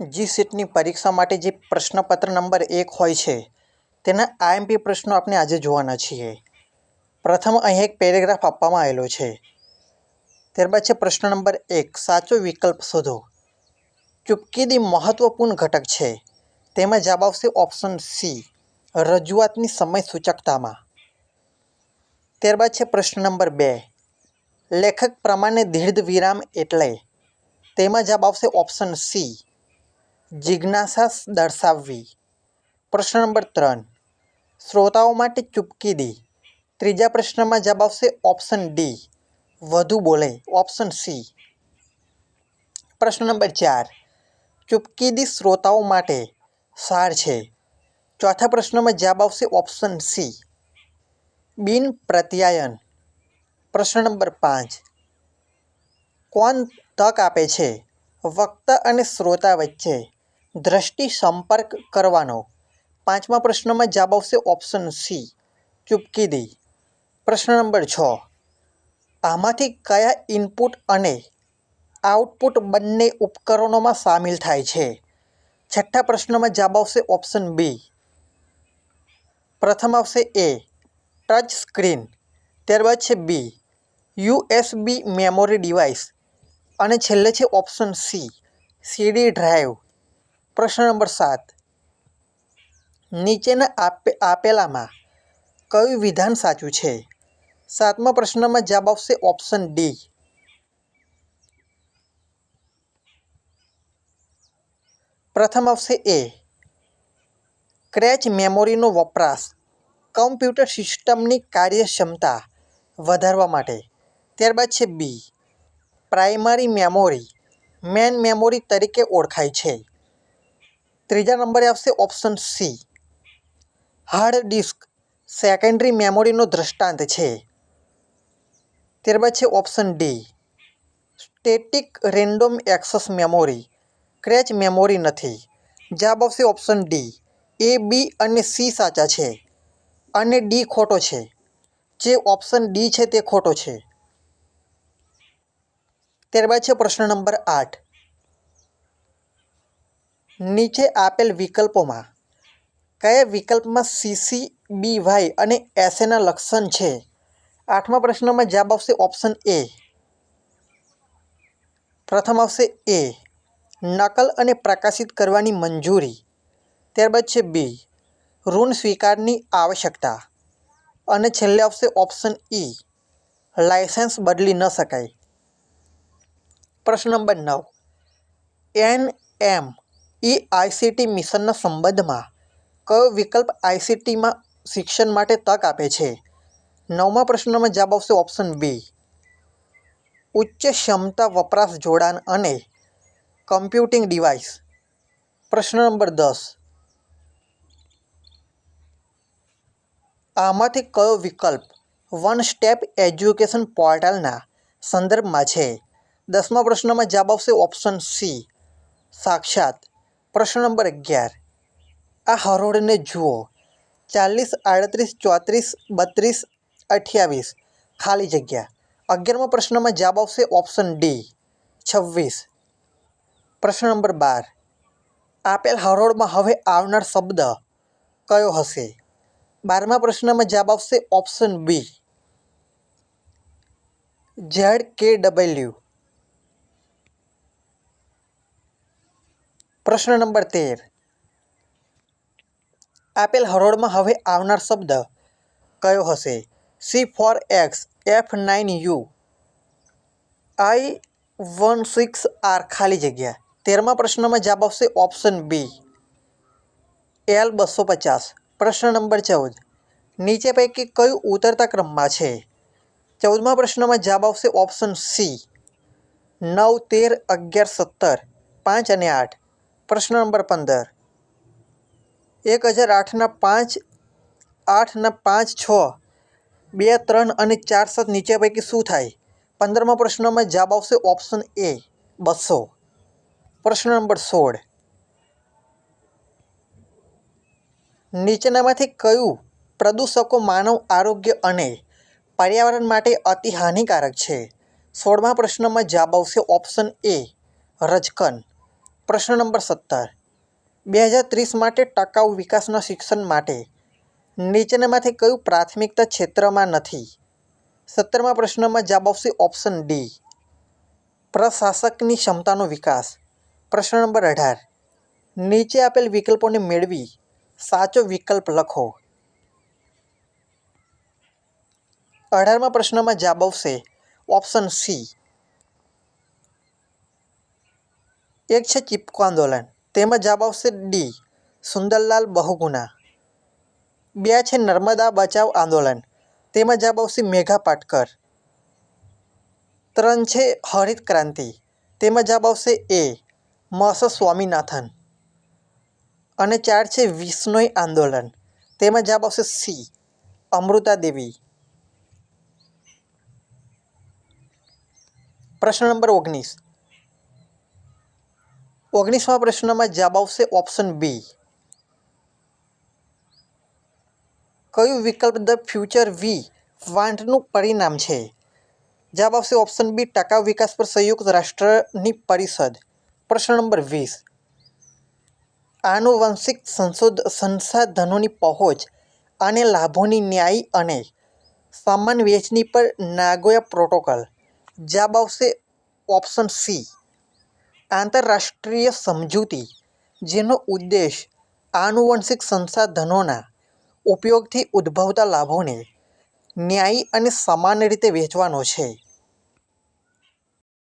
જી સેટની પરીક્ષા માટે જે પ્રશ્નપત્ર નંબર 1 હોય છે તેના આઈએમપી પ્રશ્નો આપણે આજે જોવાના છીએ. પ્રથમ અહીં એક પેરેગ્રાફ આપવામાં આવેલો છે. ત્યારબાદ છે પ્રશ્ન નંબર 1, સાચો વિકલ્પ શોધો. ચૂપકીદી મહત્વપૂર્ણ ઘટક છે. તેમાં જવાબ આવશે ઓપ્શન સી, રજૂઆતની સમય સૂચકતામાં. ત્યારબાદ છે પ્રશ્ન નંબર 2, લેખક પ્રમાણે દીર્ઘ વિરામ એટલે. તેમાં જવાબ આવશે ઓપ્શન સી, જિજ્ઞાસા દર્શાવવી. પ્રશ્ન નંબર 3, શ્રોતાઓ માટે ચૂપકીદી. ત્રીજા પ્રશ્નમાં જવાબ આવશે ઓપ્શન ડી, વધુ બોલે, ઓપ્શન સી. પ્રશ્ન નંબર 4, ચૂપકીદી શ્રોતાઓ માટે સાર છે. ચોથા પ્રશ્નમાં જવાબ આવશે ઓપ્શન સી, બિન પ્રત્યાયન. પ્રશ્ન નંબર 5, કોણ તક આપે છે વક્તા અને શ્રોતા વચ્ચે દ્રષ્ટિ સંપર્ક કરવાનો. પાંચમા પ્રશ્નમાં જવાબ આવશે ઓપ્શન સી, ચૂપકીદી. પ્રશ્ન નંબર 6, આમાંથી કયા ઇનપુટ અને આઉટપુટ બંને ઉપકરણોમાં સામેલ થાય છે. છઠ્ઠા પ્રશ્નમાં જવાબ આવશે ઓપ્શન બી. પ્રથમ આવશે એ, ટચ સ્ક્રીન. ત્યારબાદ છે બી, યુએસબી મેમોરી ડિવાઇસ. અને છેલ્લે છે ઓપ્શન સી, સીડી ડ્રાઈવ. પ્રશ્ન નંબર 7, નીચેના આપેલામાં કયું વિધાન સાચું છે. સાતમા પ્રશ્નમાં જવાબ આવશે ઓપ્શન ડી. પ્રથમ આવશે એ, ક્રેચ મેમોરીનો વપરાશ કમ્પ્યુટર સિસ્ટમની કાર્યક્ષમતા વધારવા માટે. ત્યારબાદ છે B, primary memory main memory તરીકે ઓળખાય છે. ત્રીજા નંબરે આવશે option C, hard disk secondary મેમોરીનો દૃષ્ટાંત છે. ત્યારબાદ છે option D, static random access memory ક્રેચ મેમોરી નથી. જવાબ આવશે ઓપ્શન ડી. એ, બી અને સી સાચા છે અને ડી ખોટો છે. જે ઓપ્શન ડી છે તે ખોટો છે. ત્યારબાદ છે પ્રશ્ન નંબર 8, નીચે આપેલ વિકલ્પોમાં કયા વિકલ્પમાં CCBY અને SAના લક્ષણ છે. આઠમા પ્રશ્નમાં જવાબ આવશે ઓપ્શન એ. પ્રથમ આવશે એ, નકલ અને પ્રકાશિત કરવાની મંજૂરી. ત્યારબાદ છે બી, ઋણ સ્વીકારની આવશ્યકતા. અને છેલ્લે આવશે ઓપ્શન ઈ, લાયસન્સ બદલી ન શકાય. પ્રશ્ન નંબર 9, NMEICT મિશનના સંબંધમાં કયો વિકલ્પ આઈસીટીમાં શિક્ષણ માટે તક આપે છે. નવમા પ્રશ્નમાં જવાબ આવશે ઓપ્શન બી, ઉચ્ચ ક્ષમતા વપરાશ જોડાણ અને કમ્પ્યુટિંગ ડિવાઇસ. પ્રશ્ન નંબર 10, આમાંથી કયો વિકલ્પ વન સ્ટેપ એજ્યુકેશન પોર્ટલના સંદર્ભમાં છે. 10મા પ્રશ્નમાં જવાબ આવશે ઓપ્શન સી, સાક્ષાત. પ્રશ્ન નંબર 11, આ હરોળને જુઓ 40, 38, 34, 32, 28, ખાલી જગ્યા. 11મા પ્રશ્નમાં જવાબ આવશે ઓપ્શન ડી, 26. પ્રશ્ન નંબર 12, આપેલ હરોળમાં હવે આવનાર શબ્દ કયો હશે. 12મા પ્રશ્નમાં જવાબ આવશે ઓપ્શન બી, ZKW. પ્રશ્ન નંબર 13, આપેલ હરોળમાં હવે આવનાર શબ્દ કયો હશે. C4X, F9U, I16R, ખાલી જગ્યા. 13મા પ્રશ્નમાં જવાબ આવશે ઓપ્શન બી, L250. પ્રશ્ન નંબર 14, નીચે પૈકી કયું ઉતરતા ક્રમમાં છે. 14મા પ્રશ્નમાં જવાબ આવશે ઓપ્શન સી, 9, 13, 11, 17, 5 અને 8. પ્રશ્ન નંબર 15, 1008ના 5, 8ના 5, 6, 2, 3 અને 4, 7 નીચે પૈકી શું થાય. 15મા પ્રશ્નમાં જવાબ આવશે ઓપ્શન એ, 200. પ્રશ્ન નંબર 16, નીચેનામાંથી કયું પ્રદૂષકો માનવ આરોગ્ય અને પર્યાવરણ માટે અતિ હાનિકારક છે. 16મા પ્રશ્નમાં જવાબ આવશે ઓપ્શન એ, રજકણ. પ્રશ્ન નંબર 17, 2030 માટે ટકાઉ વિકાસના શિક્ષણ માટે નીચેનામાંથી કયું પ્રાથમિકતા ક્ષેત્રમાં નથી? 17મા પ્રશ્નમાં જવાબ આવશે ઓપ્શન ડી, પ્રશાસકની ક્ષમતાનો વિકાસ. પ્રશ્ન નંબર 18, નીચે આપેલ વિકલ્પોને મેળવી સાચો વિકલ્પ લખો. 18મા પ્રશ્નમાં જવાબ આવશે ઓપ્શન સી. એક છે ચિપકો આંદોલન, તેમાં જવાબ આવશે ડી, સુંદરલાલ બહુગુણા. 2 છે નર્મદા બચાવ આંદોલન, તેમાં જવાબ આવશે મેઘા પાટકર. 3 છે હરિત ક્રાંતિ, તેમાં જવાબ આવશે એ, મસ સ્વામીનાથન. અને 4 છે વિશ્નોઈ આંદોલન, તેમાં જવાબ આવશે સી, અમૃતા દેવી. પ્રશ્ન નંબર 19, 19મા પ્રશ્નમાં જવાબ આવશે ઓપ્શન બી. કયું વિકલ્પ ધ ફ્યુચર વી વાન્ટનું પરિણામ છે? જવાબ આવશે ઓપ્શન બી, ટકાઉ વિકાસ પર સંયુક્ત રાષ્ટ્રની પરિષદ. પ્રશ્ન નંબર 20, આનુવંશિક સંસાધનોની પહોંચ અને લાભોની ન્યાયી અને સમાન વહેંચણી પર નાગોયા પ્રોટોકોલ. જવાબ આવશે ઓપ્શન સી, આંતરરાષ્ટ્રીય સમજૂતી જેનો ઉદ્દેશ આનુવંશિક સંસાધનોના ઉપયોગથી ઉદ્ભવતા લાભોને ન્યાયી અને સમાન રીતે વહેંચવાનો છે.